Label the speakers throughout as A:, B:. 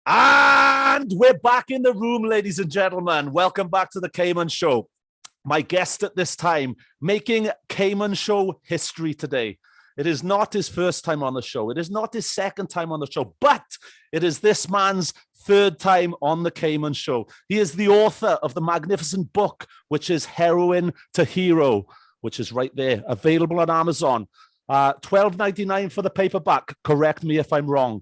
A: And we're back in the room, ladies and gentlemen. Welcome back to the Caiman Show. My guest at this time, making Caiman Show history today. It is not his first time on the show. It is not his second time on the show, but it is this man's third time on the Caiman Show. He is the author of the magnificent book, which is Heroin to Hero, which is right there, available on Amazon. $12.99 for the paperback. Correct me if I'm wrong.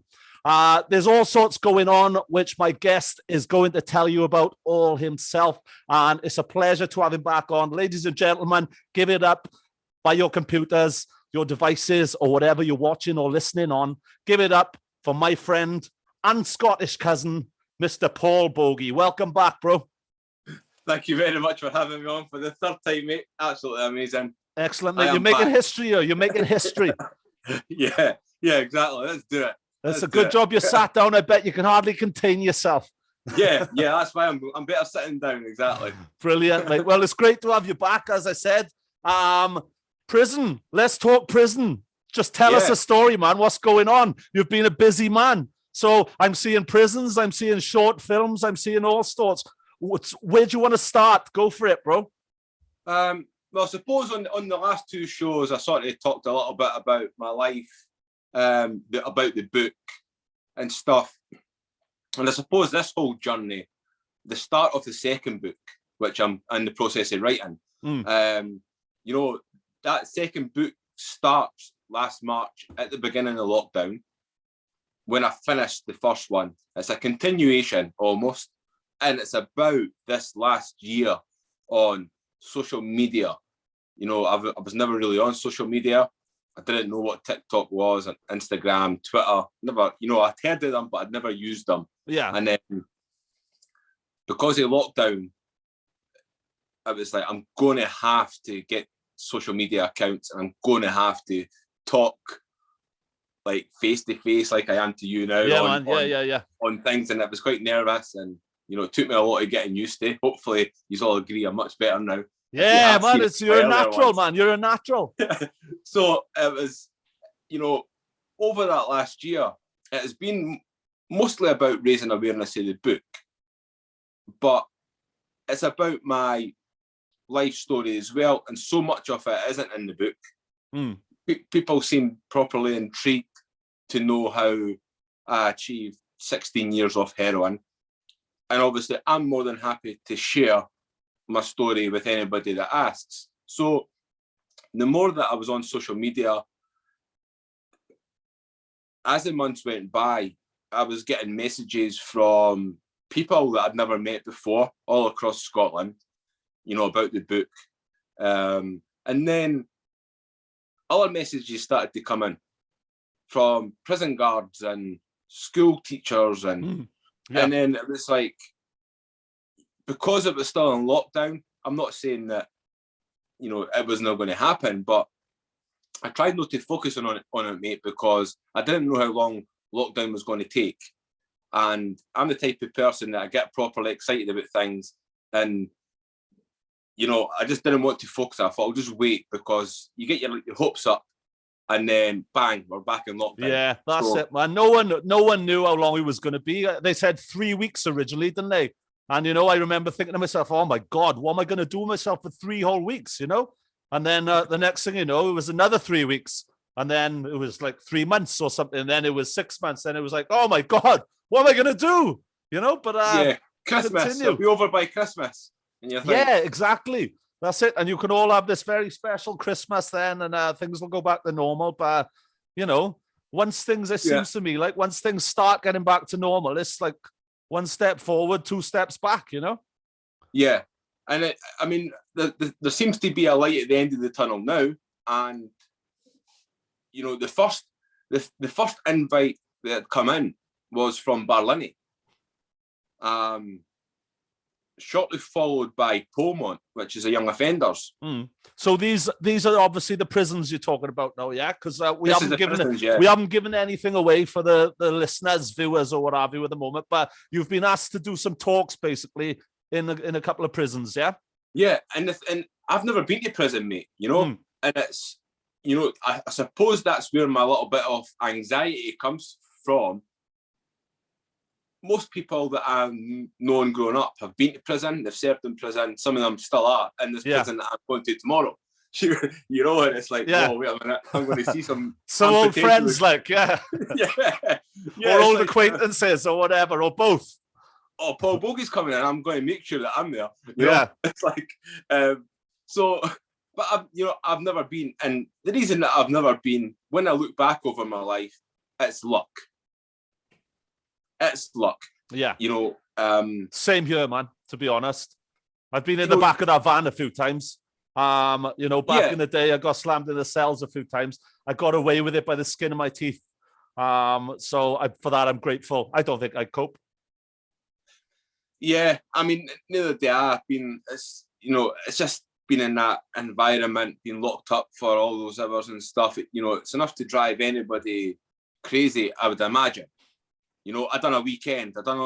A: There's all sorts going on, which my guest is going to tell you about all himself. And it's a pleasure to have him back on. Ladies and gentlemen, give it up by your computers, your devices, or whatever you're watching or listening on. Give it up for my friend and Scottish cousin, Mr. Paul Boggie. Welcome back, bro.
B: Thank you very much for having me on for the third time, mate. Absolutely amazing.
A: Excellent, mate. You're making history here. You're making history.
B: Yeah, exactly. Let's do it.
A: That's a good job you sat down. I bet you can hardly contain yourself.
B: Yeah, that's why I'm better sitting down, exactly.
A: Brilliant, mate. Well, it's great to have you back, as I said. Prison. Let's talk prison. Just tell us a story, man. What's going on? You've been a busy man. So I'm seeing prisons, I'm seeing short films, I'm seeing all sorts. Where do you want to start? Go for it, bro.
B: Well, I suppose on the last two shows, I sort of talked a little bit about my life, about the book and stuff. And I suppose this whole journey, the start of the second book, which I'm in the process of writing, that second book starts last March at the beginning of lockdown when I finished the first one. It's a continuation almost. And it's about this last year on social media. You know, I was never really on social media. I didn't know what TikTok was, and Instagram, Twitter. Never, I'd heard of them, but I'd never used them.
A: Yeah.
B: And then because of lockdown, I was like, I'm going to have to get social media accounts, and I'm going to have to talk like face to face, like I am to you now.
A: Yeah,
B: on things, and it was quite nervous, and it took me a lot of getting used to. Hopefully, you all agree I'm much better now.
A: Yeah, man, you're a natural, man. You're a natural.
B: So it was, over that last year, it has been mostly about raising awareness of the book, but it's about my life story as well, and so much of it isn't in the book. People seem properly intrigued to know how I achieved 16 years of heroin. And obviously, I'm more than happy to share my story with anybody that asks. So the more that I was on social media, as the months went by, I was getting messages from people that I'd never met before, all across Scotland, about the book. And then other messages started to come in from prison guards and school teachers, and then it was like, because it was still in lockdown, I'm not saying that, it was not going to happen, but I tried not to focus on it, mate, because I didn't know how long lockdown was going to take. And I'm the type of person that I get properly excited about things. And, I just didn't want to focus. I thought I'll just wait, because you get your hopes up, and then bang, we're back in lockdown.
A: Yeah, that's it, man. No one knew how long it was going to be. They said 3 weeks originally, didn't they? And, I remember thinking to myself, oh, my God, what am I going to do with myself for 3 whole weeks, And then the next thing you know, it was another 3 weeks. And then it was like 3 months or something. And then it was 6 months. Then it was like, oh, my God, what am I going to do? But
B: Christmas, it'll be over by Christmas. And
A: yeah, exactly. That's it. And you can all have this very special Christmas then, and things will go back to normal. But, once things, it seems to me, like once things start getting back to normal, it's like one step forward, 2 steps back,
B: Yeah. And there seems to be a light at the end of the tunnel now. And, the first invite that had come in was from Barlinnie. Shortly followed by Beaumont, which is a young offenders.
A: So these are obviously the prisons you're talking about now, yeah? Because we haven't given anything away for the listeners, viewers, or what have you at the moment. But you've been asked to do some talks, basically, in a couple of prisons, yeah?
B: Yeah, and I've never been to prison, mate. And it's I suppose that's where my little bit of anxiety comes from. most people that I've known growing up have been to prison, they've served in prison, some of them still are in this prison that I'm going to tomorrow. And it's like, oh, wait a minute, I'm going to see some
A: old friends, like,
B: yeah,
A: or old acquaintances or whatever, or both.
B: Oh, Paul Boggie's coming in, I'm going to make sure that I'm there. You
A: know?
B: It's like, but I've never been, and the reason that I've never been, when I look back over my life, it's luck. It's luck.
A: Yeah.
B: Same
A: here, man, to be honest. I've been in the back of that van a few times. Back in the day, I got slammed in the cells a few times. I got away with it by the skin of my teeth. For that, I'm grateful. I don't think I'd cope.
B: Yeah, I mean, neither do I. It's just been in that environment, being locked up for all those hours and stuff. It's enough to drive anybody crazy, I would imagine. I done a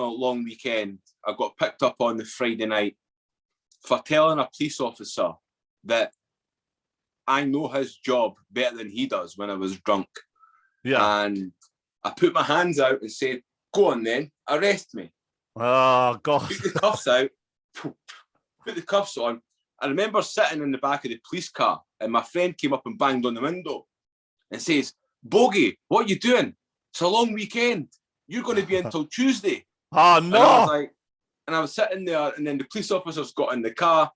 B: long weekend. I got picked up on the Friday night for telling a police officer that I know his job better than he does when I was drunk.
A: Yeah.
B: And I put my hands out and said, go on then, arrest me.
A: Oh, God.
B: Put the cuffs out, put the cuffs on. I remember sitting in the back of the police car and my friend came up and banged on the window and says, Boggie, what are you doing? It's a long weekend. You're going to be until Tuesday.
A: Oh, no.
B: And I was sitting there, and then the police officers got in the car.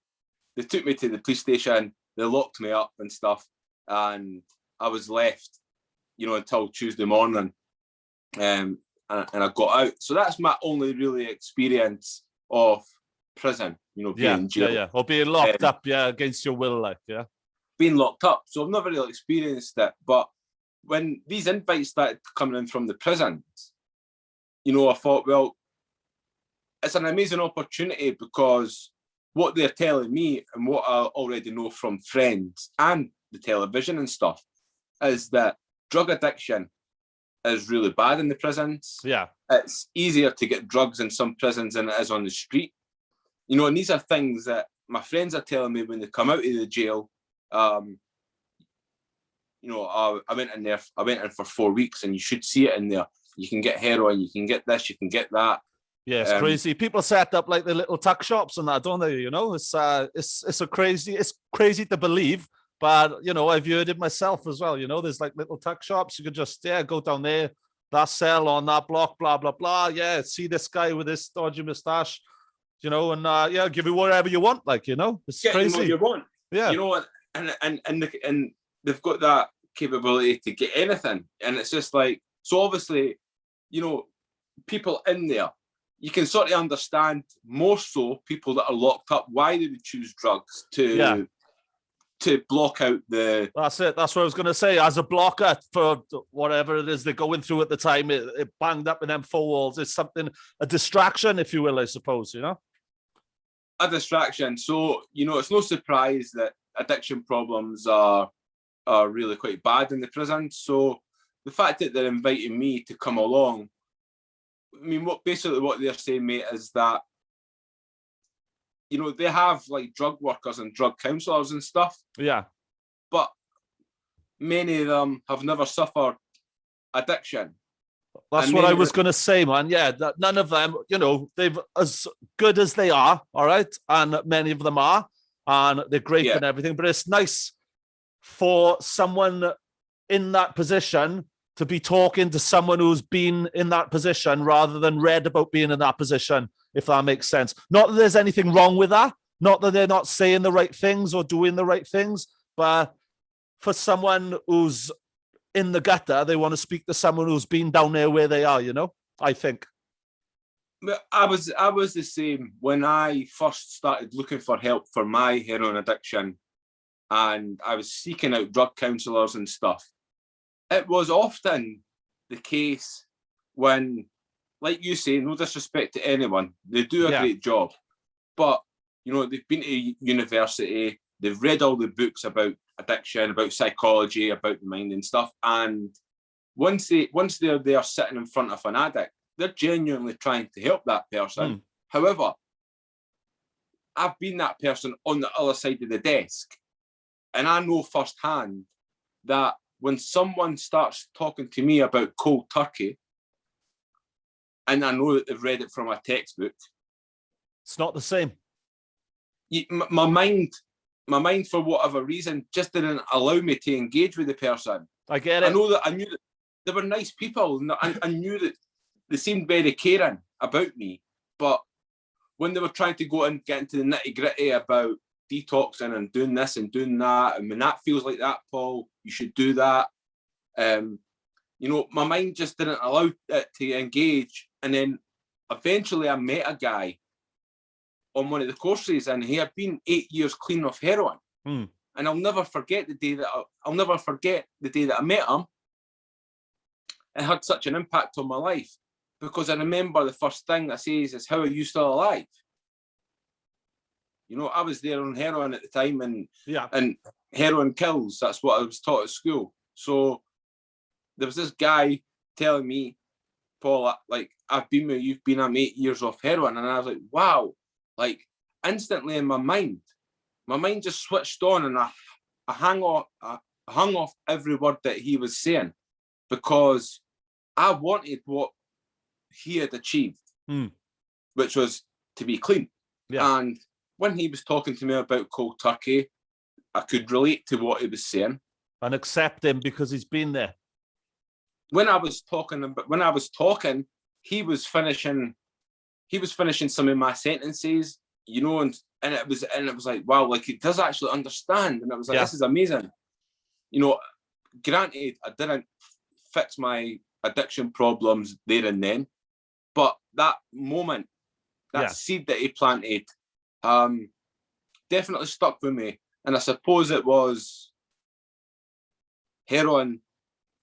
B: They took me to the police station. They locked me up and stuff. And I was left, until Tuesday morning. And I got out. So that's my only really experience of prison, being in jail.
A: Yeah. Or being locked up, against your will, like, yeah.
B: Being locked up. So I've never really experienced it. But when these invites started coming in from the prisons, I thought, well, it's an amazing opportunity because what they're telling me and what I already know from friends and the television and stuff is that drug addiction is really bad in the prisons.
A: Yeah.
B: It's easier to get drugs in some prisons than it is on the street. And these are things that my friends are telling me when they come out of the jail. I went in for 4 weeks, and you should see it in there. You can get heroin, you can get this, you can get that.
A: Yeah, it's crazy. People set up like the little tuck shops and that, don't they? It's crazy to believe, but I've heard it myself as well. There's like little tuck shops. You could just go down there, that cell on that block, blah blah blah. Yeah, see this guy with this dodgy mustache, and give you whatever you want. It's crazy.
B: What you want.
A: Yeah,
B: and they've got that capability to get anything, and it's just like, so obviously, people in there, you can sort of understand more so people that are locked up why they would choose drugs to block out the.
A: That's it. That's what I was going to say. As a blocker for whatever it is they're going through at the time, it banged up in them four walls. It's something, a distraction, if you will, I suppose.
B: A distraction. So it's no surprise that addiction problems are really quite bad in the prison. So the fact that they're inviting me to come along, I mean, what they're saying, mate, is that, they have like drug workers and drug counselors and stuff.
A: Yeah.
B: But many of them have never suffered addiction.
A: That's what I was going to say, man. Yeah, that none of them, they've, as good as they are, all right, and many of them are, and they're great and everything, but it's nice for someone in that position to be talking to someone who's been in that position rather than read about being in that position, if that makes sense. Not that there's anything wrong with that, not that they're not saying the right things or doing the right things, but for someone who's in the gutter, they want to speak to someone who's been down there where they are, I think.
B: I was the same when I first started looking for help for my heroin addiction, and I was seeking out drug counselors and stuff. It was often the case when, like you say, no disrespect to anyone, they do a great job, but they've been to university, they've read all the books about addiction, about psychology, about the mind and stuff, and once they're there sitting in front of an addict, they're genuinely trying to help that person. However, I've been that person on the other side of the desk, and I know firsthand that when someone starts talking to me about cold turkey, and I know that they've read it from a textbook.
A: It's not the same.
B: My mind, for whatever reason, just didn't allow me to engage with the person.
A: I get it.
B: I knew that they were nice people, and I knew that they seemed very caring about me. But when they were trying to go and get into the nitty gritty about detoxing and doing this and doing that, and when that feels like that, Paul, you should do that. My mind just didn't allow it to engage. And then eventually I met a guy on one of the courses, and he had been 8 years clean of heroin. And I'll never forget the day that I met him. It had such an impact on my life, because I remember the first thing that says is, "How are you still alive?" I was there on heroin at the time, and heroin kills. That's what I was taught at school. So there was this guy telling me, "Paul, like, I've been with you, you've been on 8 years off heroin." And I was like, wow, like, instantly in my mind just switched on, and I hung off every word that he was saying, because I wanted what he had achieved, which was to be clean. Yeah. And when he was talking to me about cold turkey, I could relate to what he was saying
A: and accept him because he's been there.
B: When I was talking, he was finishing some of my sentences, and it was like, wow, like, he does actually understand. And it was like, This is amazing. Granted, I didn't fix my addiction problems there and then, but that moment, that seed that he planted, definitely stuck with me. And I suppose it was, heroin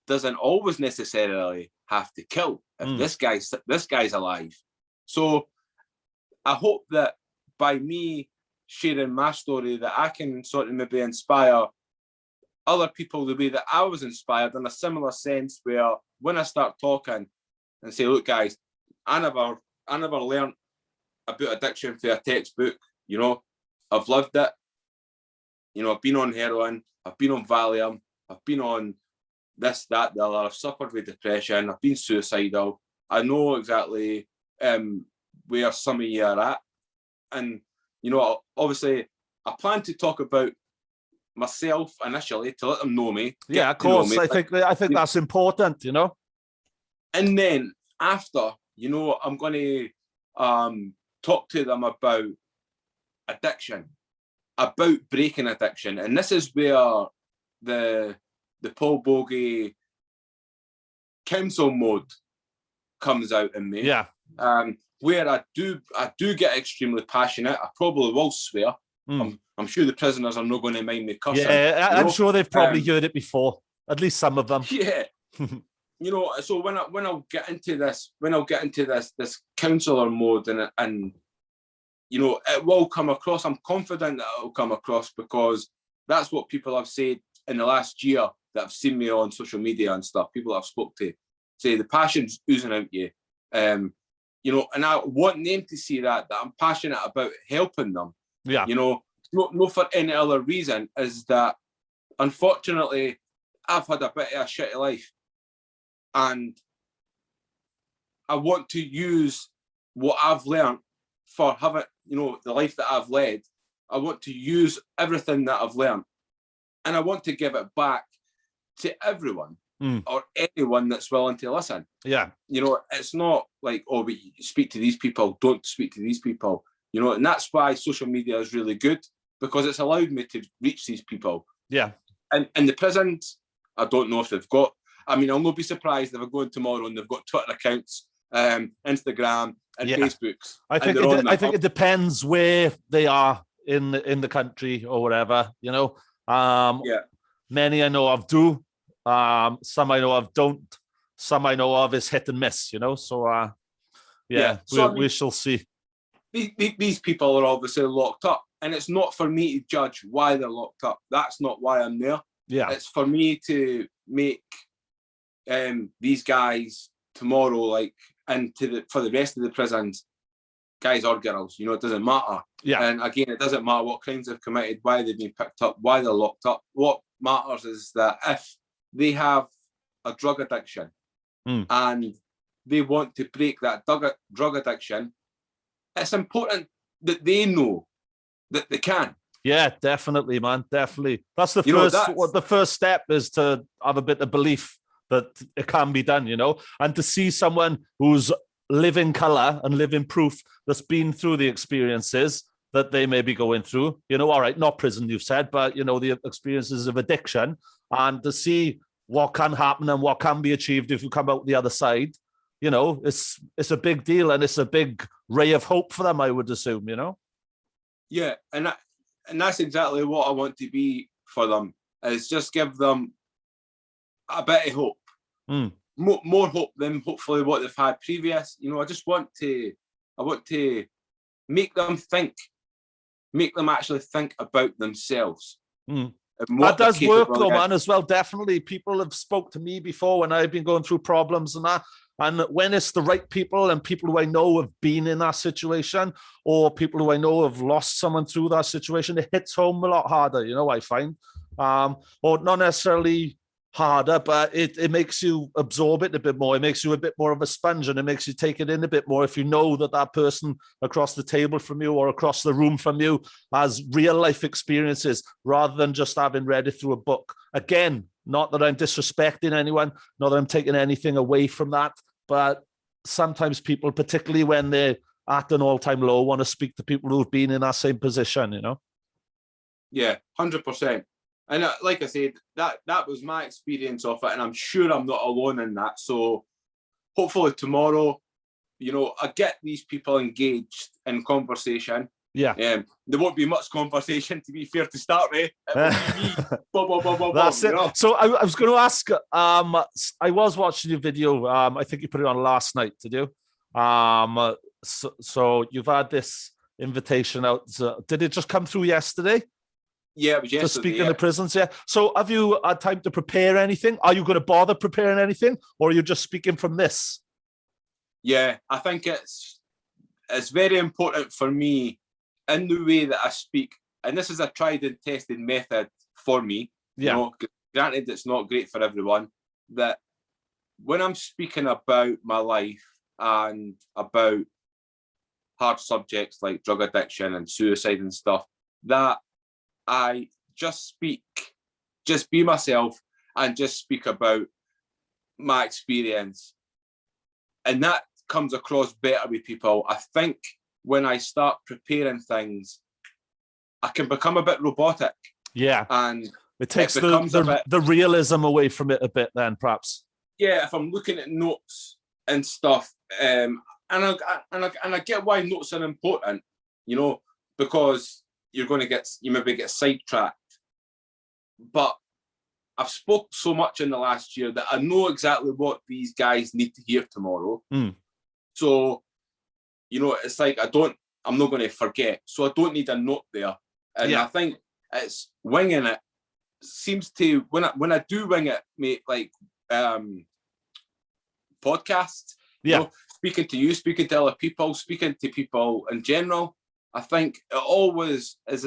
B: doesn't always necessarily have to kill if this guy's alive. So I hope that by me sharing my story, that I can sort of maybe inspire other people the way that I was inspired, in a similar sense, where when I start talking and say, look, guys, I never learned about addiction through a textbook. I've lived it. I've been on heroin, I've been on Valium, I've been on this, that, the other. I've suffered with depression, I've been suicidal. I know exactly where some of you are at. And, obviously, I plan to talk about myself initially to let them know me.
A: Yeah, of course. I think that's important,
B: And then after, I'm going to talk to them about addiction, about breaking addiction. And this is where the Paul Boggie counsel mode comes out in me.
A: Yeah.
B: Where I do get extremely passionate. I probably will swear. I'm sure the prisoners are not going to mind me cussing.
A: Yeah, I'm sure they've probably heard it before. At least some of them.
B: Yeah. So when I'll get into this counselor mode, and it will come across. I'm confident that it will come across, because that's what people have said in the last year that have seen me on social media and stuff. People I've spoke to say the passion's oozing out you. And I want them to see that I'm passionate about helping them. Yeah. Not for any other reason, is that unfortunately I've had a bit of a shitty life, and I want to use what I've learned for having, the life that I've led. I want to use everything that I've learned, and I want to give it back to everyone or anyone that's willing to listen. Yeah. It's not like, oh, but you speak to these people, don't speak to these people, and that's why social media is really good, because it's allowed me to reach these people. Yeah. And in the prisons, I don't know if they've got, I'll not be surprised if I go in tomorrow and they've got Twitter accounts, Instagram and Facebooks. I think it depends where they are in the country or whatever, Many I know of do. Some I know of don't. Some I know of is hit and miss, So, we shall see. These people are obviously locked up, and it's not for me to judge why they're locked up. That's not why I'm there. Yeah, it's for me to make these guys tomorrow, for the rest of the prisons, guys or girls, it doesn't matter. Yeah. And again, it doesn't matter what crimes they've committed, why they've been picked up, why they're locked up. What matters is that if they have a drug addiction and they want to break that drug addiction, it's important that they know that they can.
A: Yeah, definitely, man. Definitely. That's the the first step is to have a bit of belief that it can be done, and to see someone who's living color and living proof that's been through the experiences that they may be going through, all right, not prison, you've said, but, the experiences of addiction, and to see what can happen and what can be achieved if you come out the other side, it's a big deal, and it's a big ray of hope for them, I would assume,
B: Yeah, and that's exactly what I want to be for them, is just give them a bit of hope. More hope than hopefully what they've had previous. I just want to make them actually think about themselves.
A: That does work though, man, as well. Definitely. People have spoke to me before when I've been going through problems and that. And when it's the right people and people who I know have been in that situation, or people who I know have lost someone through that situation, it hits home a lot harder, I find. Or not necessarily harder, but it makes you absorb it a bit more. It makes you a bit more of a sponge, and it makes you take it in a bit more if you know that person across the table from you or across the room from you has real life experiences rather than just having read it through a book. Again, not that I'm disrespecting anyone, not that I'm taking anything away from that, but sometimes people, particularly when they're at an all-time low, want to speak to people who've been in that same position,
B: Yeah, 100%. And like I said, that was my experience of it, and I'm sure I'm not alone in that. So hopefully tomorrow, I get these people engaged in conversation.
A: Yeah.
B: There won't be much conversation, to be fair, to start with. It will be me.
A: That's it. So I was going to ask, I was watching your video. I think you put it on last night, did you? So you've had this invitation out. Did it just come through yesterday?
B: Yeah, it was yesterday.
A: To speak in the prisons, yeah. So have you had time to prepare anything? Are you going to bother preparing anything, or are you just speaking from this?
B: Yeah, I think it's very important for me in the way that I speak, and this is a tried and tested method for me.
A: Yeah.
B: Granted, it's not great for everyone, that when I'm speaking about my life and about hard subjects like drug addiction and suicide and stuff, that I just be myself and just speak about my experience. And that comes across better with people. I think when I start preparing things, I can become a bit robotic.
A: Yeah.
B: And
A: it takes the realism away from it a bit then, perhaps.
B: Yeah, if I'm looking at notes and stuff, and I get why notes are important, because you maybe get sidetracked. But I've spoke so much in the last year that I know exactly what these guys need to hear tomorrow. So, it's like I'm not going to forget. So I don't need a note there. And I think it's winging it seems to, when I do wing it, mate, like podcasts, speaking to you, speaking to other people, speaking to people in general, I think it always is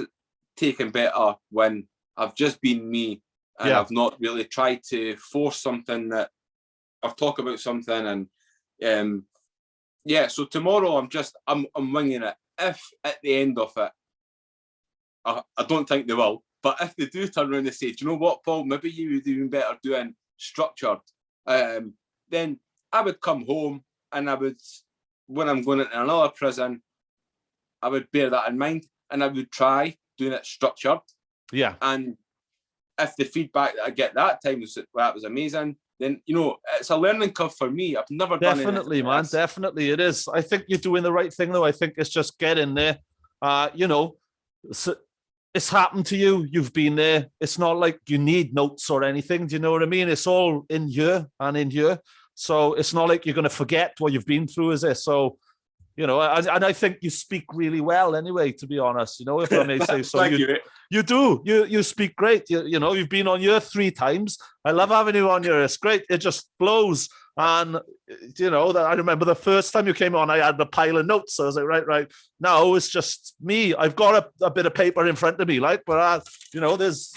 B: taken better when I've just been me and I've not really tried to force something, that I've talked about something. And so tomorrow I'm winging it. If at the end of it, I don't think they will, but if they do turn around and say, do you know what, Paul, maybe you would even better doing structured, then I would come home and I would, when I'm going into another prison, I would bear that in mind and I would try doing it structured.
A: Yeah.
B: And if the feedback that I get that time was that was amazing, then, it's a learning curve for me. I've never done anything.
A: Definitely, man. Definitely it is. I think you're doing the right thing, though. I think it's just get in there. So it's happened to you. You've been there. It's not like you need notes or anything. Do you know what I mean? It's all in here and in here. So it's not like you're going to forget what you've been through, is it? So, and I think you speak really well anyway, to be honest, if I may say so. You do. You speak great. You've been on here 3 times. I love having you on here. It's great. It just flows. And, I remember the first time you came on, I had a pile of notes. So I was like, right. Now it's just me. I've got a bit of paper in front of me, but, there's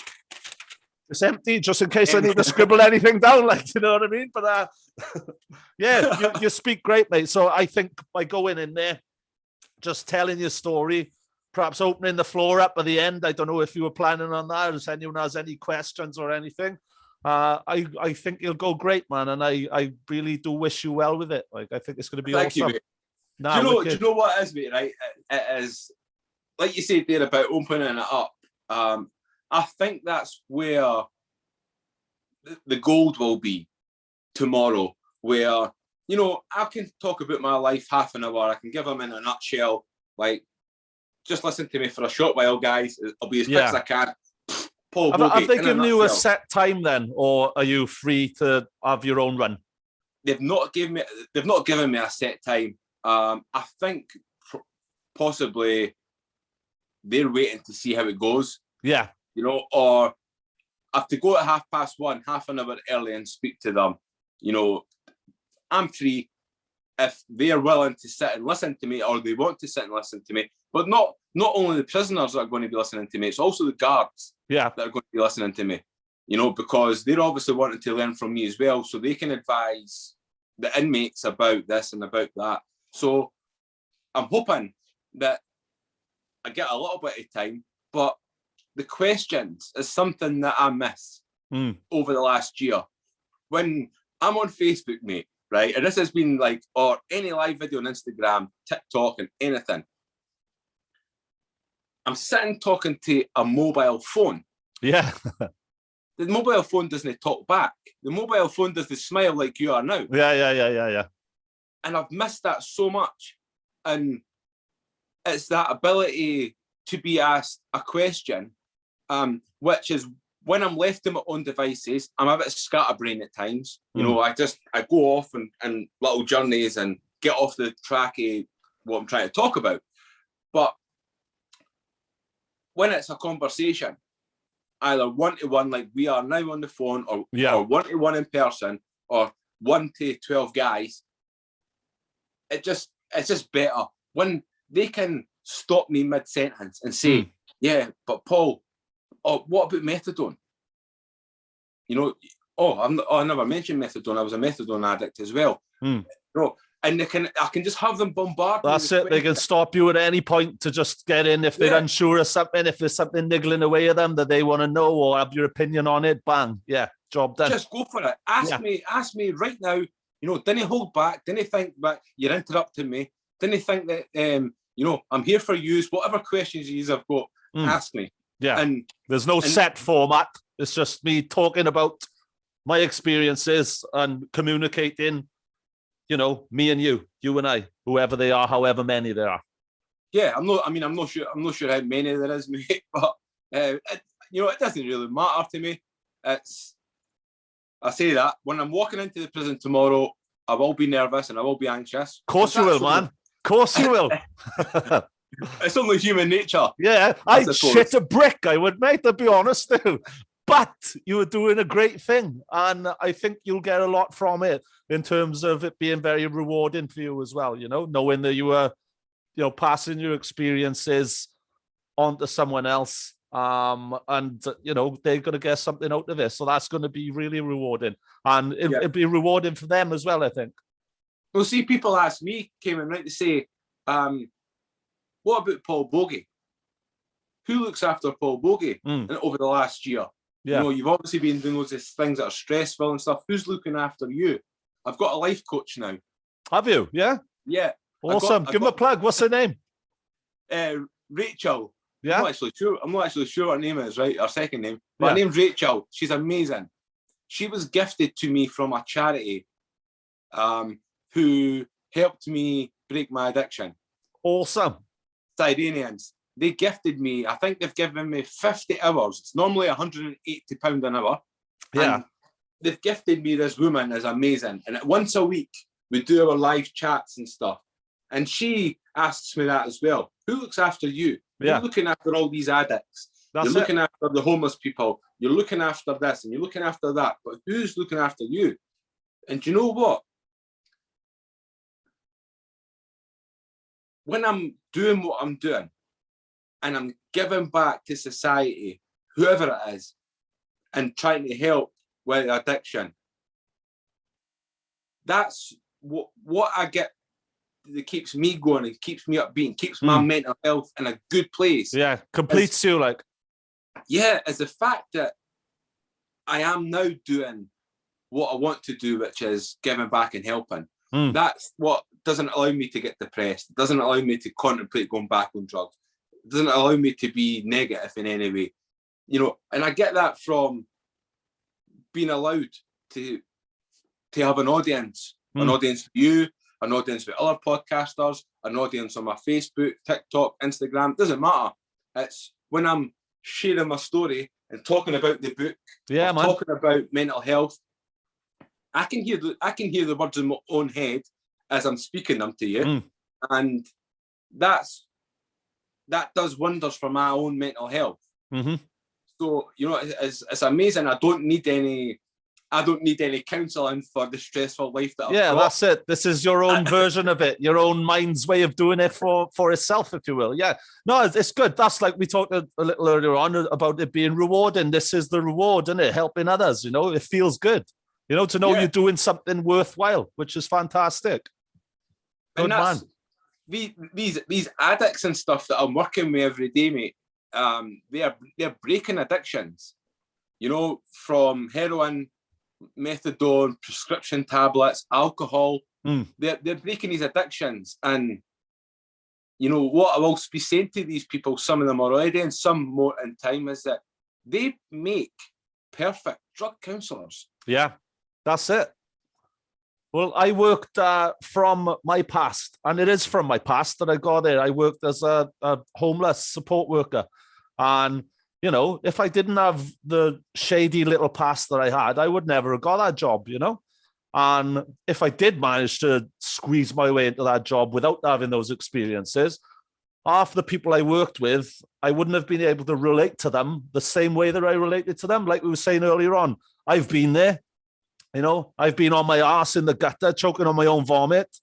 A: It's empty, just in case I need to scribble anything down, like, you know what I mean? But yeah, you speak great, mate. So I think by going in there, just telling your story, perhaps opening the floor up at the end. I don't know if you were planning on that, or if anyone has any questions or anything. I think you'll go great, man, and I really do wish you well with it. Like, I think it's going to be
B: Thank
A: awesome.
B: You, do you know what it is, mate? Right, it is like you said there about opening it up. I think that's where the gold will be tomorrow, where, you know, I can talk about my life half an hour. I can give them in a nutshell. Like, just listen to me for a short while, guys. I'll be as quick as I can. Paul Boggie,
A: have they given you a set time then, or are you free to have your own run?
B: They've not given me a set time. I think possibly they're waiting to see how it goes.
A: Yeah.
B: You know, or I have to go at 1:30, half an hour early, and speak to them. You know, I'm free if they're willing to sit and listen to me, or they want to sit and listen to me. But not only the prisoners that are going to be listening to me, it's also the guards that are going to be listening to me. You know, because they're obviously wanting to learn from me as well, so they can advise the inmates about this and about that. So I'm hoping that I get a little bit of time, but the questions is something that I miss over the last year. When I'm on Facebook, mate, right, and this has been like, or any live video on Instagram, TikTok, and anything, I'm sitting talking to a mobile phone.
A: Yeah.
B: The mobile phone doesn't talk back. The mobile phone does the smile like you are now.
A: Yeah.
B: And I've missed that so much. And it's that ability to be asked a question, which is when I'm left to my own devices, I'm a bit scatterbrained at times. You know, I go off and little journeys and get off the track of what I'm trying to talk about. But when it's a conversation, either one-to-one like we are now on the phone, or one-to-one in person, or 1 to 12 guys, it's just better when they can stop me mid-sentence and say, yeah, but Paul, what about methadone? You know, I never mentioned methadone. I was a methadone addict as well. You know, and I can just have them bombard.
A: That's it. They can stop you at any point to just get in if they're unsure of something, if there's something niggling away at them that they want to know or have your opinion on it. Bang, yeah, job done.
B: Just go for it. Ask me right now. You know, didn't hold back. Didn't think that you're interrupting me. Didn't think that you know, I'm here for you. Whatever questions you have got, ask me.
A: Yeah, and there's no set format. It's just me talking about my experiences and communicating. You know, me and you and I, whoever they are, however many there are.
B: Yeah, I'm not sure how many there is, mate. But you know, it doesn't really matter to me. I say that when I'm walking into the prison tomorrow, I will be nervous and I will be anxious.
A: Of course you will, man. Of course you will.
B: It's only human nature.
A: Yeah, I'd shit a brick, I would, mate, to be honest too. But you were doing a great thing, and I think you'll get a lot from it in terms of it being very rewarding for you as well, you know, knowing that you were, you know, passing your experiences on to someone else, and, you know, they're going to get something out of this. So that's going to be really rewarding, and it'll be rewarding for them as well, I think.
B: Well, see, people ask me, Caiman, right, to say, what about Paul Boggie? Who looks after Paul Boggie over the last year? Yeah. You know, you've obviously been doing loads of things that are stressful and stuff. Who's looking after you? I've got a life coach now.
A: Have you? Yeah?
B: Yeah.
A: Awesome. Give him a plug. What's her name?
B: Rachel.
A: Yeah.
B: I'm not actually sure what her name is, right? Her second name. But her name's Rachel. She's amazing. She was gifted to me from a charity who helped me break my addiction.
A: Awesome.
B: Sirenians. They gifted me, I think they've given me 50 hours. It's normally £180 an hour.
A: Yeah.
B: And they've gifted me this woman is amazing. And once a week, we do our live chats and stuff. And she asks me that as well. Who looks after you?
A: Yeah.
B: You're looking after all these addicts. You're looking after the homeless people. You're looking after this and you're looking after that. But who's looking after you? And do you know what? When I'm doing what I'm doing, and I'm giving back to society, whoever it is, and trying to help with addiction. That's what I get that keeps me going and keeps me upbeat, keeps my mental health in a good place.
A: Yeah, completes you, like.
B: Yeah, is the fact that I am now doing what I want to do, which is giving back and helping. That's what doesn't allow me to get depressed. It doesn't allow me to contemplate going back on drugs. It doesn't allow me to be negative in any way. You know, and I get that from being allowed to have an audience with you, an audience with other podcasters, an audience on my Facebook, TikTok, Instagram. Doesn't matter. It's when I'm sharing my story and talking about the book, talking about mental health. I can hear the words in my own head as I'm speaking them to you, and that does wonders for my own mental health. So you know, it's amazing. I don't need any counselling for the stressful life that I've got.
A: That's it. This is your own version of it, your oown mind's way of doing it for itself, if you will. Yeah, no, it's good. That's like we talked a little earlier on about it being rewarding. This is the reward, isn't it? Helping others, you know, it feels good. You know, to know you're doing something worthwhile, which is fantastic. Good man.
B: These addicts and stuff that I'm working with every day, mate. They're breaking addictions. You know, from heroin, methadone, prescription tablets, alcohol. They're breaking these addictions, and you know what I will be saying to these people. Some of them are already, and some more in time, is that they make perfect drug counsellors.
A: Yeah. That's it. Well, I worked from my past, and it is from my past that I got it. I worked as a homeless support worker. And, you know, if I didn't have the shady little past that I had, I would never have got that job, you know? And if I did manage to squeeze my way into that job without having those experiences, half the people I worked with, I wouldn't have been able to relate to them the same way that I related to them. Like we were saying earlier on, I've been there. You know, I've been on my ass in the gutter, choking on my own vomit.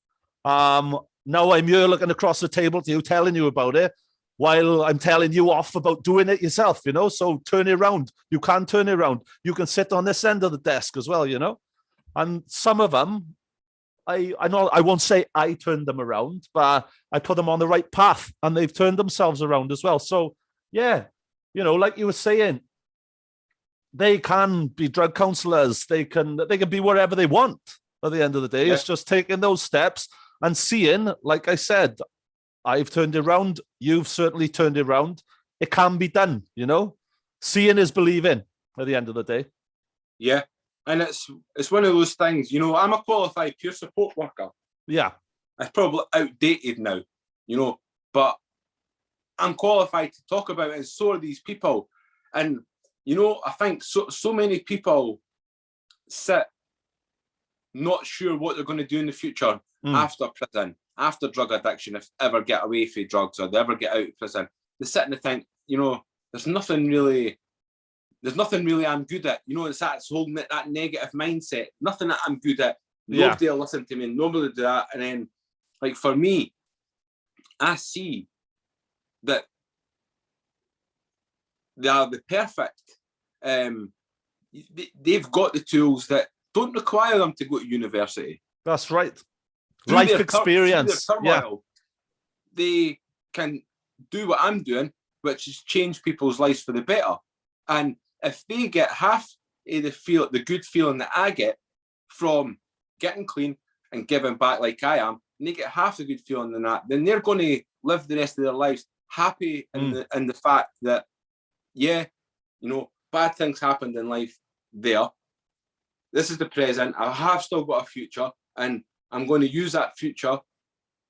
A: Now I'm here looking across the table to you, telling you about it, while I'm telling you off about doing it yourself, you know? So turn it around. You can turn it around. You can sit on this end of the desk as well, you know? And some of them, I know I won't say I turned them around, but I put them on the right path, and they've turned themselves around as well. So, yeah, you know, like you were saying, they can be drug counselors. They can be whatever they want at the end of the day. It's just taking those steps and seeing, like I said, I've turned it around. You've certainly turned it around. It can be done, you know? Seeing is believing at the end of the day.
B: Yeah. And it's one of those things, you know, I'm a qualified peer support worker.
A: Yeah.
B: It's probably outdated now, you know, but I'm qualified to talk about it, and so are these people. And you know, I think so many people sit not sure what they're going to do in the future after prison, after drug addiction, if they ever get away from drugs or they ever get out of prison. They sit and they think, you know, there's nothing really I'm good at. You know, it's holding that negative mindset. Nothing that I'm good at. Nobody will listen to me. Nobody will do that. And then, like for me, I see that they are the perfect. They've got the tools that don't require them to go to university.
A: That's right. Life experience.
B: They can do what I'm doing, which is change people's lives for the better. And if they get half of the good feeling that I get from getting clean and giving back like I am, and they get half the good feeling than that, then they're going to live the rest of their lives happy in the fact that, yeah, you know, bad things happened in life there. This is the present. I have still got a future, and I'm going to use that future,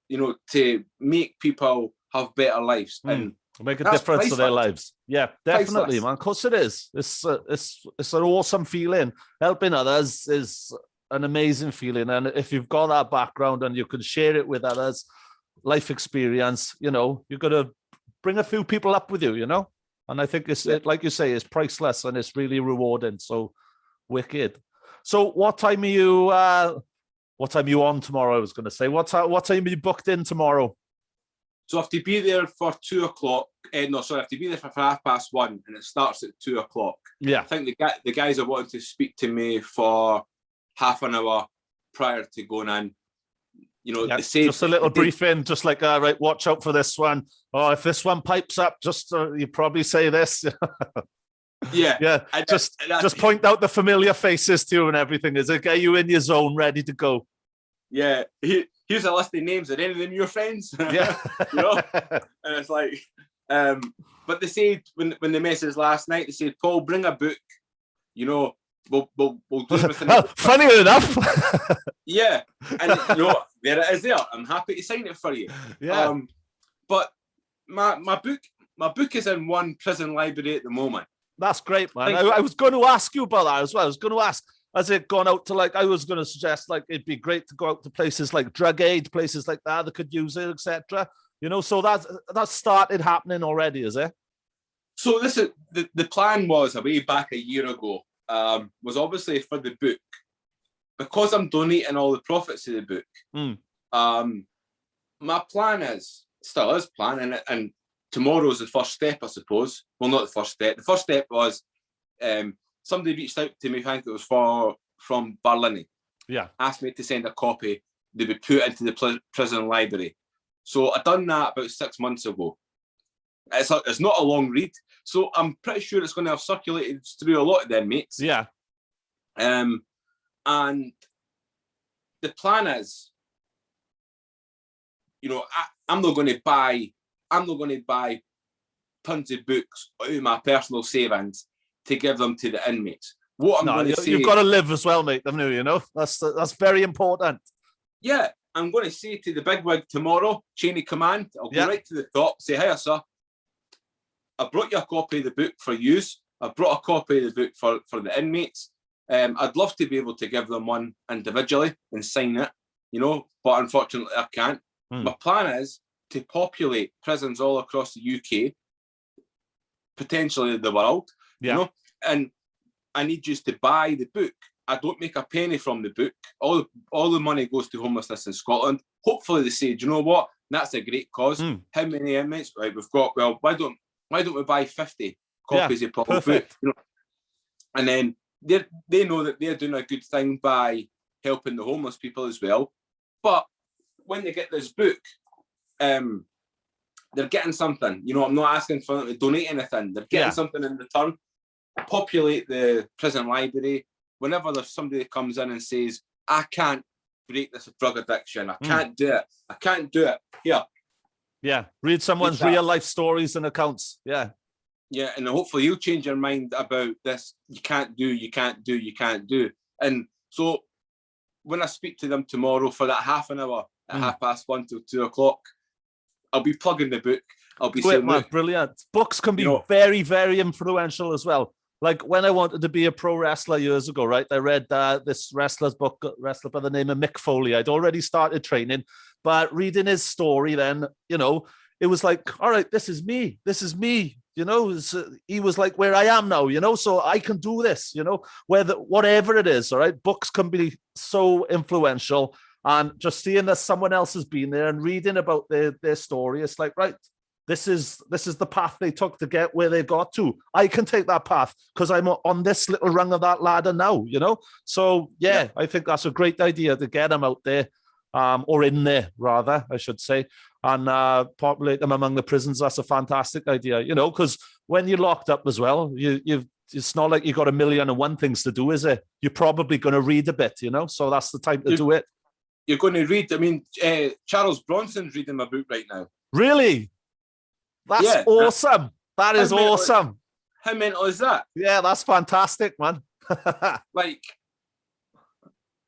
B: you know, to make people have better lives and
A: make a difference to their lives. Yeah, definitely,
B: priceless.
A: Man. Of course it is. It's an awesome feeling. Helping others is an amazing feeling. And if you've got that background and you can share it with others, life experience, you know, you're going to bring a few people up with you, you know? And I think it's like you say, it's priceless and it's really rewarding. So wicked. So what time are you on tomorrow? I was going to say, what time are you booked in tomorrow?
B: So I have to be there for 2 o'clock. No, sorry, I have to be there for 1:30, and it starts at 2 o'clock.
A: Yeah.
B: I think the guys are wanting to speak to me for half an hour prior to going in. You know, they say
A: just a little briefing, just like, all right, watch out for this one. Oh, if this one pipes up, just you probably say this.
B: Yeah.
A: Just point out the familiar faces to you and everything. Is it get you in your zone, ready to go?
B: Yeah. Here's a list of names. Are any of them your friends?
A: Yeah.
B: You know? And it's like, but they said when they messaged last night, they said, Paul, bring a book. You know, we'll do everything.
A: Funny enough.
B: Yeah. And you know, there it is there. I'm happy to sign it for you.
A: Yeah.
B: But my book is in one prison library at the moment.
A: That's great, man. I was going to ask you about that as well. I was going to ask, has it gone out to I was going to suggest it'd be great to go out to places like Drug Aid, places like that could use it, etc. You know, so that's started happening already, is it?
B: So this is the plan was way back a year ago, was obviously for the book, because I'm donating all the profits of the book. My plan still is plan, and tomorrow's the first step, I suppose. Well, not the first step. The first step was somebody reached out to me, I think it was from Berlin.
A: Yeah. Asked
B: me to send a copy. They would put into the prison library. So I done that about 6 months ago. It's not a long read. So I'm pretty sure it's going to have circulated through a lot of them mates.
A: Yeah.
B: And the plan is, you know, I'm not going to buy tons of books out of my personal savings to give them to the inmates. What I'm going to say,
A: you've got to live as well, mate. You know, that's very important.
B: Yeah, I'm going to say to the bigwig tomorrow, chain of command, I'll go right to the top, say, hiya, sir, I brought you a copy of the book for use. I brought a copy of the book for the inmates. I'd love to be able to give them one individually and sign it, you know, but unfortunately I can't. My plan is to populate prisons all across the UK, potentially the world, you know, and I need you to buy the book. I don't make a penny from the book. All the money goes to homelessness in Scotland. Hopefully they say, do you know what? That's a great cause. How many inmates? Right, we've got, well, why don't we buy 50 copies of Paul's book? You know? And then they know that they're doing a good thing by helping the homeless people as well. But when they get this book, they're getting something. You know, I'm not asking for them to donate anything. They're getting something in return. Populate the prison library. Whenever there's somebody that comes in and says, I can't break this drug addiction, I can't do it. I can't do it. Here. Yeah.
A: Read someone's real life stories and accounts. Yeah.
B: Yeah. And hopefully you'll change your mind about this. You can't do. And so when I speak to them tomorrow for that half an hour at 1:30 till 2 o'clock, I'll be plugging the book. I'll be saying,
A: man, brilliant. Books can be very, very influential as well. Like when I wanted to be a pro wrestler years ago, right? I read this wrestler by the name of Mick Foley. I'd already started training, but reading his story then, you know, it was like, all right, this is me. You know, he was like where I am now, you know, so I can do this, you know, whatever it is, all right? Books can be so influential, and just seeing that someone else has been there and reading about their story, it's like, right, this is the path they took to get where they got to. I can take that path because I'm on this little rung of that ladder now, you know? So, yeah, I think that's a great idea to get them out there, or in there, rather, I should say, and populate them among the prisons. That's a fantastic idea, you know, because when you're locked up as well, it's not like you've got 1,000,001 things to do, is it? You're probably going to read a bit, you know? So that's the time to do it.
B: You're going to read, I mean, Charles Bronson's reading my book right now.
A: Really? That's awesome. That is awesome.
B: How mental is that?
A: Yeah, that's fantastic, man.
B: Like,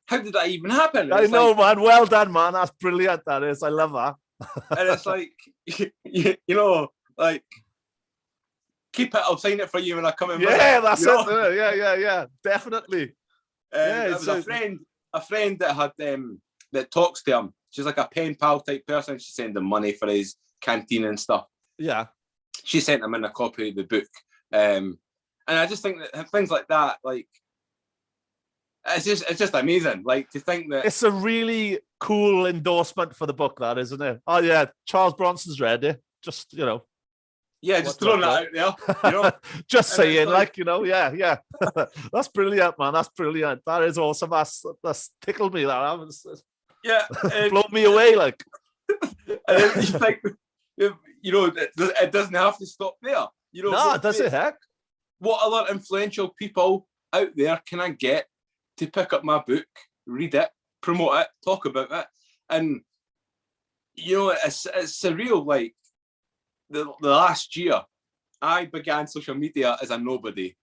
B: how did that even happen?
A: I know, man. Well done, man. That's brilliant, that is. I love that.
B: And it's like, you know, like, keep it. I'll sign it for you when I come in.
A: Yeah, that's it. Yeah. Definitely.
B: There was a friend that had that talks to him. She's like a pen pal type person. She sent him money for his canteen and stuff.
A: Yeah.
B: She sent him in a copy of the book. And I just think that things like that, like, it's just amazing. Like to think that
A: it's a really cool endorsement for the book, that isn't it? Oh yeah, Charles Bronson's read it. Just
B: yeah, just throwing that out there.
A: Just saying, yeah. That's brilliant, man. That's brilliant. That is awesome. That's tickled me.
B: Yeah,
A: blown me away. Like,
B: and then you think, it doesn't have to stop there.
A: No, does it? Heck,
B: what other influential people out there can I get to pick up my book, read it, promote it, talk about it? And it's surreal. Like the last year, I began social media as a nobody.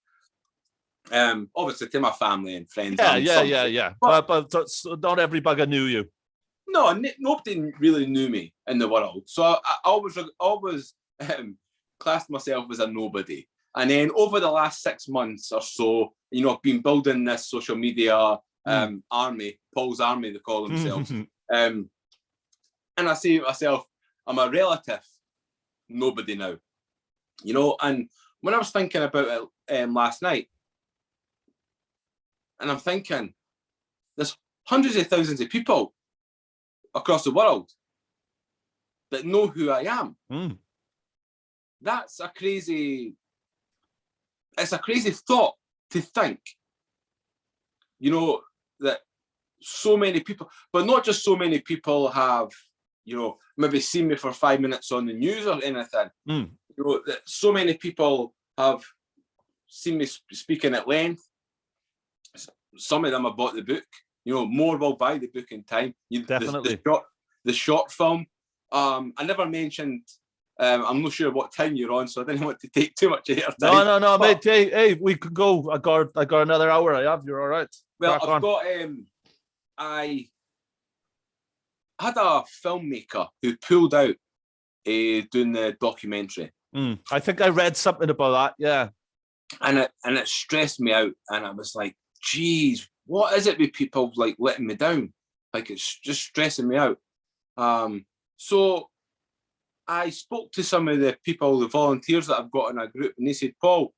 B: Obviously to my family and friends.
A: Yeah. But not every bugger knew you.
B: No, nobody really knew me in the world. So I always classed myself as a nobody. And then over the last 6 months or so, I've been building this social media army, Paul's army, they call themselves. And I say to myself, I'm a relative nobody now. And when I was thinking about it last night, and I'm thinking, there's hundreds of thousands of people across the world that know who I am. That's a crazy thought to think, that so many people, but not just so many people have, maybe seen me for 5 minutes on the news or anything. That so many people have seen me speaking at length. Some of them have bought the book. More will buy the book in time.
A: Definitely.
B: The short film. I never mentioned. I'm not sure what time you're on, so I didn't want to take too much of your time.
A: No, mate. Hey, we could go. I got another hour. I have. You're all right.
B: Well, I've got. I had a filmmaker who pulled out doing the documentary.
A: I think I read something about that. Yeah.
B: And it stressed me out, and I was like, geez, what is it with people like letting me down? Like it's just stressing me out. So I spoke to some of the people, the volunteers that I've got in a group, and they said, Paul,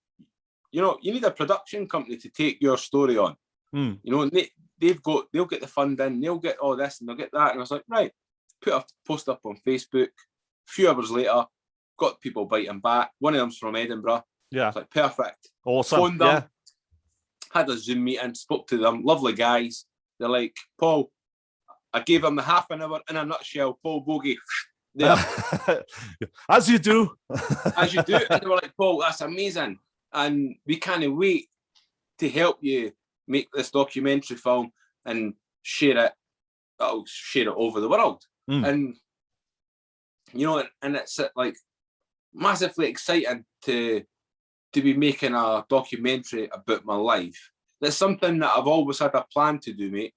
B: you need a production company to take your story on. They'll get the funding, they'll get all this and they'll get that. And I was like, right, put a post up on Facebook. A few hours later, got people biting back. One of them's from Edinburgh.
A: Yeah.
B: It's like, perfect.
A: Awesome.
B: Phoned them, had a Zoom meeting, spoke to them, lovely guys. They're like, Paul, I gave them the half an hour in a nutshell, Paul Boggie. There.
A: As you do.
B: As you do. And they were like, Paul, that's amazing. And we can't wait to help you make this documentary film and share it. I'll share it over the world. And, and it's like massively exciting to be making a documentary about my life. That's something that I've always had a plan to do, mate.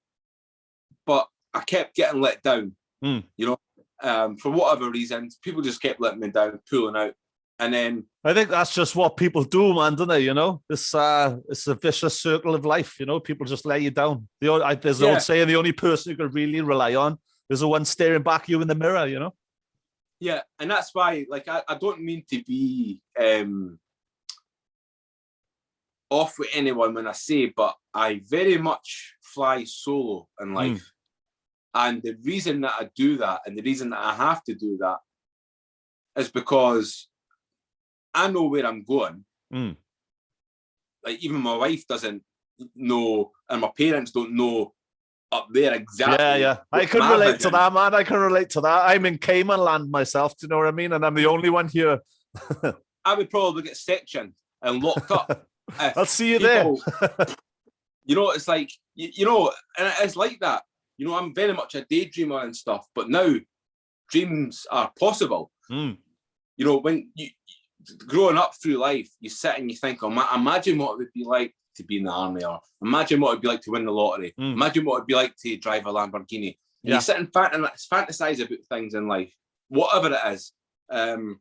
B: But I kept getting let down, for whatever reasons. People just kept letting me down, pulling out. And then
A: I think that's just what people do, man, don't they? It's a vicious circle of life. People just let you down. There's an old saying: the only person you can really rely on is the one staring back at you in the mirror.
B: Yeah, and that's why, like, I don't mean to be off with anyone when I say, but I very much fly solo in life. And the reason that I do that, and the reason that I have to do that, is because I know where I'm going. Like, even my wife doesn't know, and my parents don't know up there exactly.
A: Yeah. I can relate to that, man. I can relate to that. I'm in Cayman land myself, do you know what I mean? And I'm the only one here.
B: I would probably get sectioned and locked up.
A: I'll see you there.
B: It's like, and it's like that. I'm very much a daydreamer and stuff, but now dreams are possible. When you growing up through life, you sit and you think, imagine what it would be like to be in the army, or imagine what it would be like to win the lottery. Imagine what it would be like to drive a Lamborghini. You sit and fantasize about things in life, whatever it is. And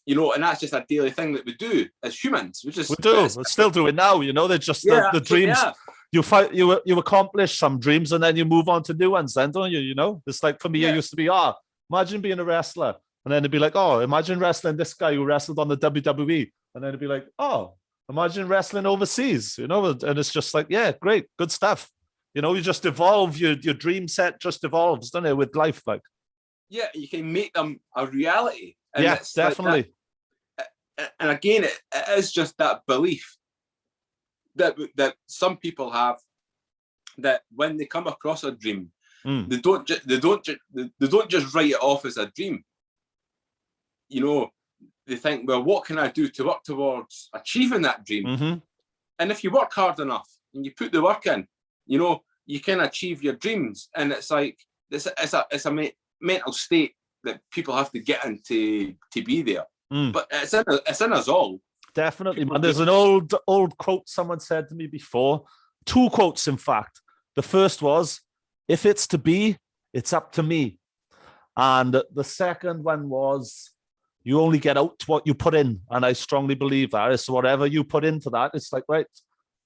B: that's just a daily thing that we do as humans. We do.
A: We still do it now. They're just the dreams. Yeah. You accomplish some dreams and then you move on to new ones. Then don't you? It's like for me, it used to be, imagine being a wrestler, and then it'd be like, imagine wrestling this guy who wrestled on the WWE, and then it'd be like, imagine wrestling overseas. And it's just like, yeah, great, good stuff. You know, you just evolve. Your dream set just evolves, doesn't it, with life? Like,
B: yeah, you can make them a reality. And
A: yeah,
B: it's
A: definitely.
B: Like and again, it is just that belief that some people have, that when they come across a dream, they don't just write it off as a dream. You know, they think, well, what can I do to work towards achieving that dream?
A: Mm-hmm.
B: And if you work hard enough and you put the work in, you know, you can achieve your dreams. And it's like it's a mental state that people have to get into to be there. But it's in us all.
A: Definitely, man. There's an old quote someone said to me before. 2 quotes, in fact. The first was, "If it's to be, it's up to me." And the second one was, "You only get out what you put in." And I strongly believe that. It's whatever you put into that. It's like, right,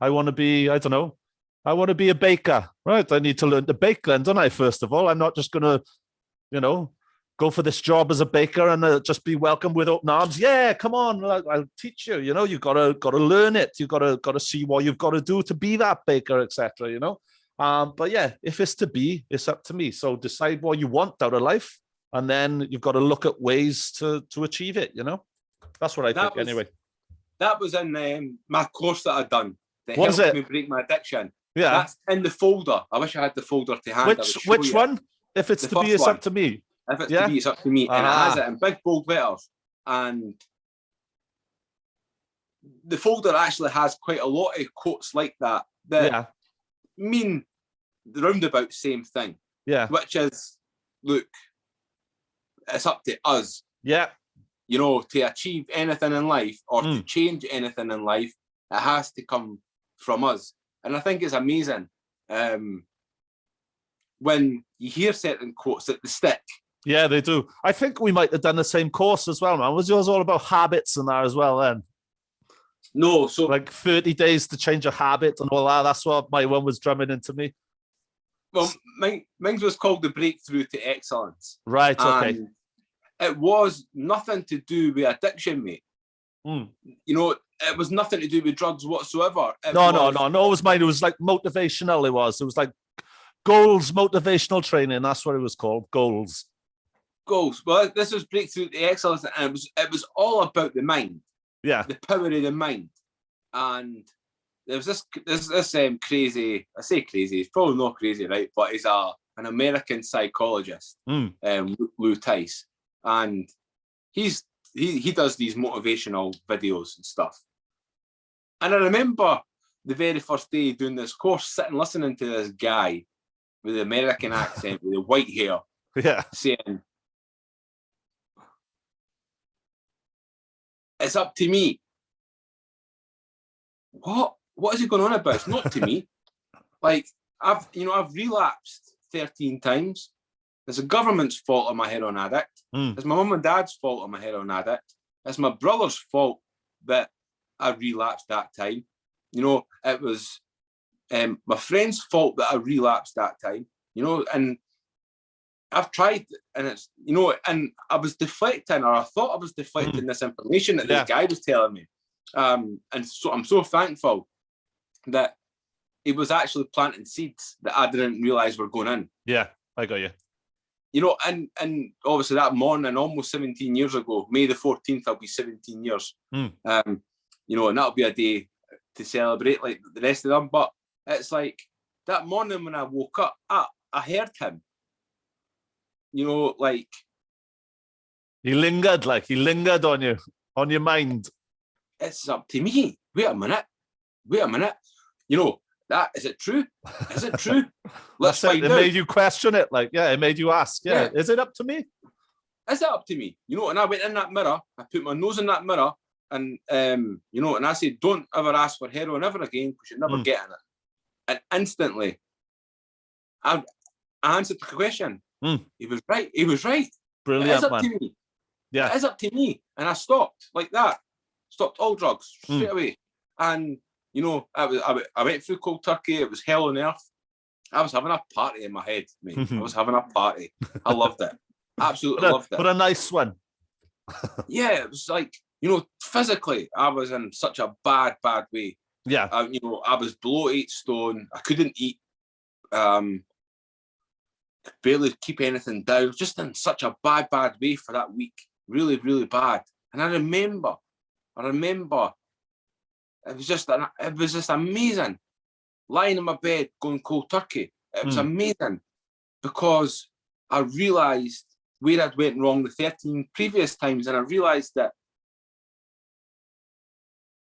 A: I want to be, I don't know, I want to be a baker. Right, I need to learn to bake then, don't I, first of all? I'm not just going to, you know, go for this job as a baker and just be welcomed with open arms. Yeah, come on, I'll teach you. You know, you gotta learn it. You gotta see what you've got to do to be that baker, etc. You know, but yeah, if it's to be, it's up to me. So decide what you want out of life, and then you've got to look at ways to achieve it. You know, that's what I think. Anyway,
B: that was in my course that I'd done. That
A: what
B: helped me break my addiction.
A: Yeah,
B: that's in the folder. I wish I had the folder to hand.
A: Which one? If it's to be, it's up to me.
B: If it's to be, it's up to me. And it has it in big bold letters. And the folder actually has quite a lot of quotes like that mean the roundabout same thing.
A: Yeah.
B: Which is, look, it's up to us.
A: Yeah.
B: You know, to achieve anything in life or to change anything in life, it has to come from us. And I think it's amazing when you hear certain quotes that they stick.
A: Yeah, they do. I think we might have done the same course as well, man. Was yours all about habits and that as well then?
B: No, so
A: like 30 days to change a habit and all that. That's what my one was drumming into me.
B: Well, mine was called The Breakthrough to Excellence.
A: Right, okay.
B: And it was nothing to do with addiction, mate. You know, it was nothing to do with drugs whatsoever.
A: No, it was mine. It was like motivational. It was like goals, motivational training. That's what it was called. Goals.
B: Well, this was Breakthrough to Excellence, and it was all about the mind.
A: Yeah,
B: the power of the mind. And there was this crazy. I say crazy. He's probably not crazy, right? But he's an American psychologist, Lou Tice, and he does these motivational videos and stuff. And I remember the very first day doing this course, sitting listening to this guy with an American accent, with the white hair, saying, "It's up to me." What is he going on about? It's not to me. Like, I've relapsed 13 times. It's the government's fault I'm a heroin addict. It's my mum and dad's fault I'm a heroin addict. It's my brother's fault that I relapsed that time. You know, it was my friend's fault that I relapsed that time. You know, and I've tried, and it's, you know, and I was deflecting, or I thought I was deflecting this information that this guy was telling me. And so I'm so thankful that he was actually planting seeds that I didn't realize were going in.
A: Yeah, I got you.
B: You know, and obviously that morning, almost 17 years ago, May the 14th, I'll be 17 years. You know, and that'll be a day to celebrate like the rest of them. But it's like that morning when I woke up, I heard him. You know, like
A: he lingered on you, on your mind.
B: It's up to me. Wait a minute. You know, is it true? Is it true? Let's find out.
A: It made you question it. Like, it made you ask. Yeah. Is it up to me?
B: Is it up to me? You know, and I went in that mirror, I put my nose in that mirror, and you know, and I said, don't ever ask for heroin ever again, because you're never getting it. And instantly, I answered the question. He was right.
A: Brilliant,
B: it is up
A: man.
B: To me.
A: Yeah.
B: It is up to me. And I stopped like that. Stopped all drugs straight away. And, you know, I went through cold turkey. It was hell on earth. I was having a party in my head, mate. I was having a party. I loved it. Absolutely loved it.
A: But a nice one.
B: Yeah, it was like, you know, physically, I was in such a bad way.
A: Yeah.
B: You know, I was below 8 stone. I couldn't eat. Could barely keep anything down. Just in such a bad way for that week. Really, really bad. And I remember it was just amazing. Lying in my bed going cold turkey. It was amazing because I realised where I'd went wrong the 13 previous times, and I realised that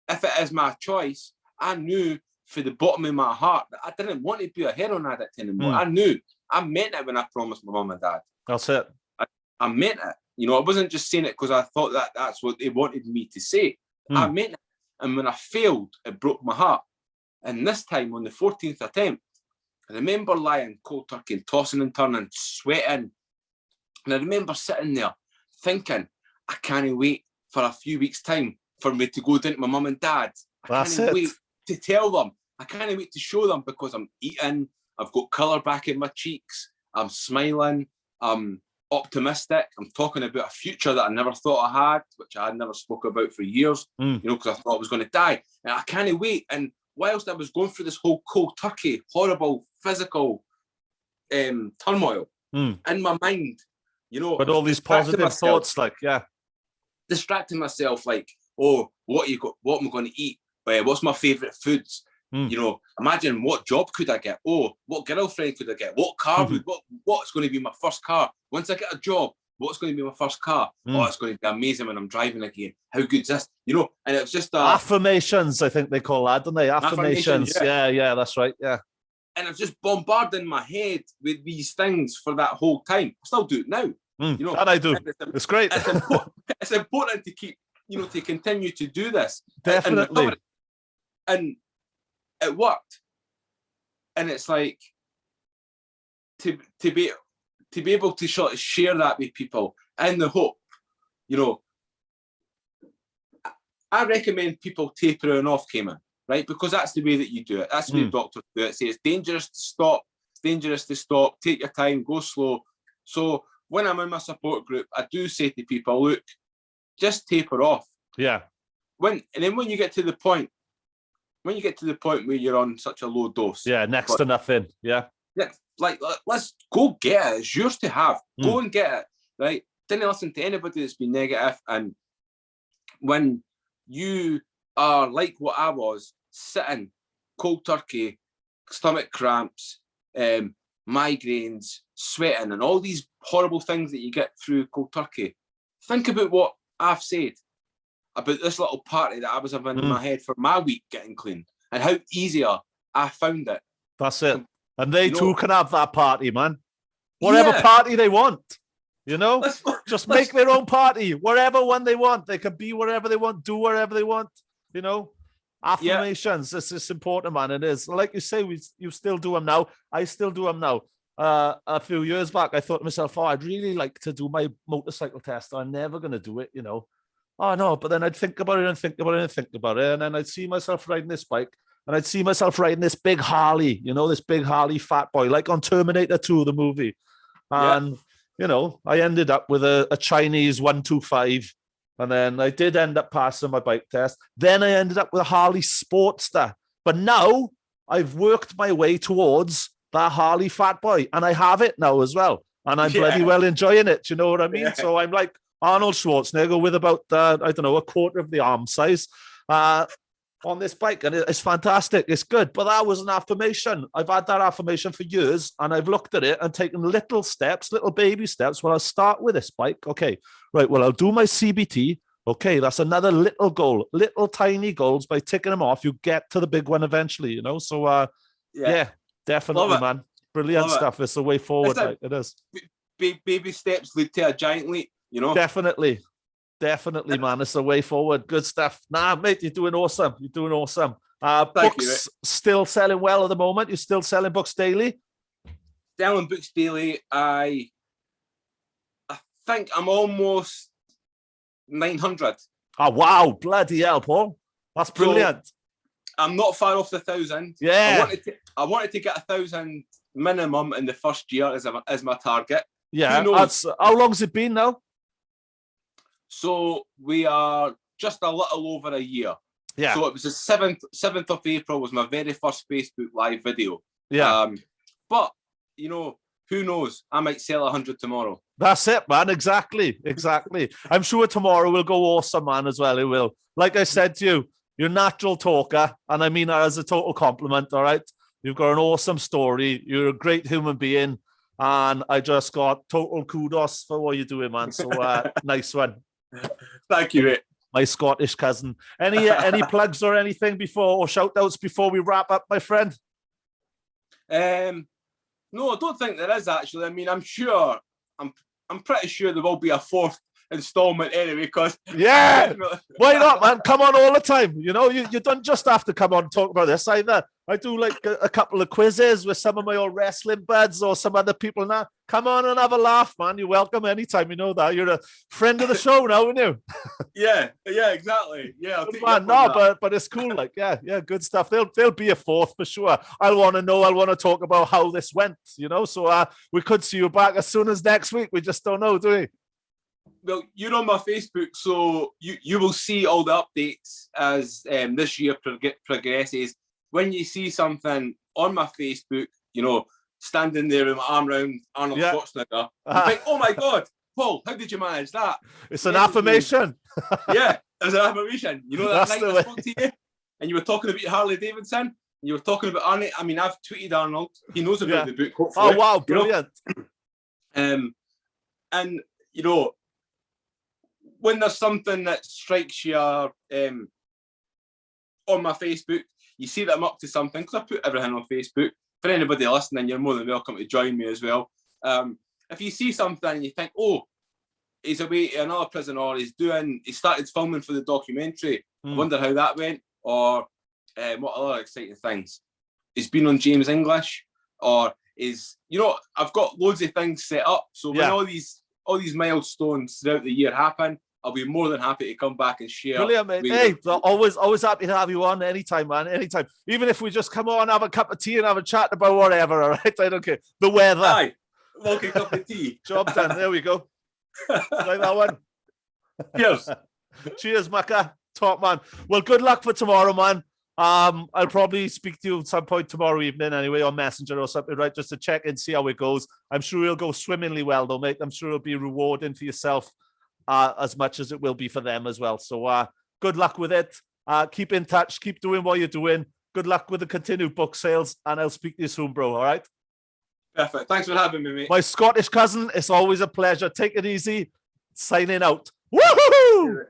B: if it is my choice, I knew for the bottom of my heart that I didn't want to be a heroin addict anymore. I knew. I meant it when I promised my mum and dad.
A: That's it.
B: I meant it. You know, I wasn't just saying it because I thought that that's what they wanted me to say. I meant it. And when I failed, it broke my heart. And this time, on the 14th attempt, I remember lying cold turkey and tossing and turning, sweating. And I remember sitting there thinking, I can't wait for a few weeks' time for me to go down to my mum and dad. I can't wait to tell them. I can't wait to show them because I'm eating. I've got colour back in my cheeks. I'm smiling. I'm optimistic. I'm talking about a future that I never thought I had, which I had never spoke about for years, you know, because I thought I was going to die. And I can't wait. And whilst I was going through this whole cold turkey, horrible physical turmoil in my mind, you know.
A: But all these positive thoughts, like,
B: distracting myself, like, oh, what am I going to eat? What's my favourite foods? You know, imagine what job could I get? Oh, what girlfriend could I get? What car what's going to be my first car? Once I get a job, what's going to be my first car? Oh, it's going to be amazing when I'm driving again. How good's this? You know, and it's just
A: affirmations, I think they call that, don't they? Affirmations. Yeah, that's right. Yeah.
B: And I'm just bombarding my head with these things for that whole time. I still do it now. You know,
A: and I do. It's great.
B: It's important to keep, you know, to continue to do this.
A: Definitely.
B: And it worked. And it's like to be able to sort of share that with people in the hope, you know, I recommend people tapering off Caiman, right? Because that's the way that you do it. That's the way doctors do it. Say it's dangerous to stop. It's dangerous to stop. Take your time. Go slow. So when I'm in my support group, I do say to people, look, just taper off.
A: Yeah.
B: When you get to the point where you're on such a low dose.
A: Yeah, next to nothing. Yeah.
B: Like, let's go get it. It's yours to have. Go and get it, right? Didn't listen to anybody that's been negative. And when you are like what I was, sitting, cold turkey, stomach cramps, migraines, sweating, and all these horrible things that you get through cold turkey, think about what I've said about this little party that I was having in my head for my week getting clean, and how easier I found it.
A: That's it. And they too can have that party, man. Whatever party they want, you know? Just make their own party, wherever one they want. They can be wherever they want, do wherever they want, you know? Affirmations, this is important, man. It is. Like you say, you still do them now. I still do them now. A few years back, I thought to myself, oh, I'd really like to do my motorcycle test. I'm never going to do it, you know? Oh, no. But then I'd think about it and think about it and think about it. And then I'd see myself riding this bike. And I'd see myself riding this big Harley, you know, this big Harley fat boy, like on Terminator 2, the movie. And, you know, I ended up with a Chinese 125. And then I did end up passing my bike test. Then I ended up with a Harley Sportster. But now I've worked my way towards that Harley fat boy. And I have it now as well. And I'm bloody well enjoying it. You know what I mean? So I'm like Arnold Schwarzenegger with about, I don't know, a quarter of the arm size. On this bike, and it's fantastic. It's good, but that was an affirmation. I've had that affirmation for years, and I've looked at it and taken little steps, little baby steps. Well, I'll start with this bike. Okay, right. Well, I'll do my CBT. Okay, that's another little goal, little tiny goals. By ticking them off, you get to the big one eventually, you know? So, definitely, man. Brilliant stuff. It's the way forward. Like, it is.
B: Baby steps lead to a giant leap, you know?
A: Definitely, man. It's the way forward. Good stuff. Nah, mate, you're doing awesome. You're doing awesome. Books still selling well at the moment. You're still selling books daily?
B: Selling books daily. I think I'm almost 900.
A: Oh, wow. Bloody hell, Paul. That's brilliant. So
B: I'm not far off the 1,000.
A: Yeah.
B: I wanted to get 1,000 minimum in the first year as my target.
A: Yeah. How long's it been now?
B: So we are just a little over a year.
A: Yeah.
B: So it was the 7th of April was my very first Facebook Live video.
A: Yeah.
B: But, you know, who knows? I might sell 100 tomorrow.
A: That's it, man. Exactly. I'm sure tomorrow will go awesome, man, as well. It will. Like I said to you, you're a natural talker, and I mean that as a total compliment, all right? You've got an awesome story. You're a great human being, and I just got total kudos for what you're doing, man. So nice one.
B: Thank you, mate.
A: My Scottish cousin. Any plugs or anything before, or shout outs before we wrap up, my friend?
B: No, I don't think there is actually. I mean, I'm pretty sure there will be a fourth installment anyway, because
A: yeah, why not, man? Come on all the time. You know, you don't just have to come on and talk about this either. I do like a couple of quizzes with some of my old wrestling buds or some other people now. Come on and have a laugh, man. You're welcome anytime. You know that. You're a friend of the show now, aren't you?
B: Yeah, exactly. Yeah,
A: man, no, but it's cool. Like, yeah, good stuff. There'll be a fourth for sure. I'll want to talk about how this went, you know. So we could see you back as soon as next week. We just don't know, do we?
B: Well, you're on my Facebook, so you will see all the updates as this year progresses. When you see something on my Facebook, you know, standing there with my arm around Arnold Schwarzenegger, you think, oh my God, Paul, how did you manage that?
A: It's an affirmation.
B: Yeah, it's an affirmation. You know, that night I spoke to you and you were talking about Harley Davidson, and you were talking about Arnie. I mean, I've tweeted Arnold. He knows about the book, hopefully.
A: Oh, wow, brilliant.
B: And, you know, when there's something that strikes you on my Facebook, you see that I'm up to something, because I put everything on Facebook. For anybody listening, you're more than welcome to join me as well. If you see something and you think, oh, he's away to another prison, or he started filming for the documentary, I wonder how that went, or what other exciting things. He's been on James English, or I've got loads of things set up. So when all these milestones throughout the year happen, I'll be more than happy to come back and share.
A: Brilliant, mate. Hey, always happy to have you on anytime, man. Anytime. Even if we just come on, have a cup of tea and have a chat about whatever, all right? I don't care. The weather.
B: Aye. Like a cup of tea.
A: Job done. There we go. Like that one.
B: Cheers.
A: Cheers, Macca. Top man. Well, good luck for tomorrow, man. I'll probably speak to you at some point tomorrow evening anyway, on Messenger or something, right? Just to check and see how it goes. I'm sure it'll go swimmingly well, though, mate. I'm sure it'll be rewarding for yourself as much as it will be for them as well. So good luck with it. Keep in touch. Keep doing what you're doing. Good luck with the continued book sales, and I'll speak to you soon, bro. All right?
B: Perfect. Thanks for having me, mate.
A: My Scottish cousin, it's always a pleasure. Take it easy. Signing out. Woohoo!